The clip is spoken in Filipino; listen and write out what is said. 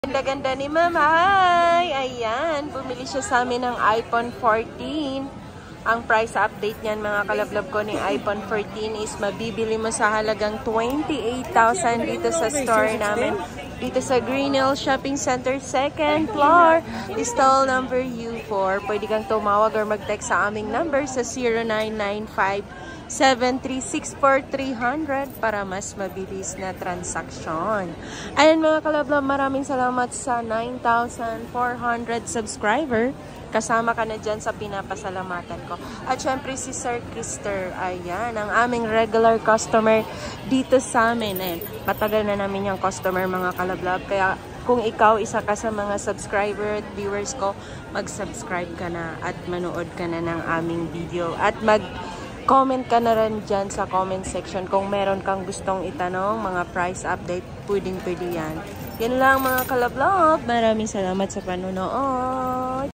Ganda-ganda ni Ma'am. Hi! Ayan, bumili siya sa amin ng iPhone 14. Ang price update niyan mga kalablab ko ni iPhone 14 is mabibili mo sa halagang 28,000 dito sa store namin. Dito sa Green Hill Shopping Center, 2nd floor. Stall number U4. Pwede kang tumawag or mag-text sa aming number sa 0995-7364300 para mas mabilis na transaksyon. Ayan mga kalablab, maraming salamat sa 9,400 subscriber. Kasama ka na dyan sa pinapasalamatan ko. At syempre si Sir Krister, ayan, ang aming regular customer dito sa amin. Eh, patagal na namin yung customer mga kalablab. Kaya kung ikaw isa ka sa mga subscriber at viewers ko, mag-subscribe ka na at manood ka na ng aming video. At comment ka na rin dyan sa comment section kung meron kang gustong itanong, mga price update, pwedeng-pwede yan. Yan lang mga kalablab. Maraming salamat sa panonood.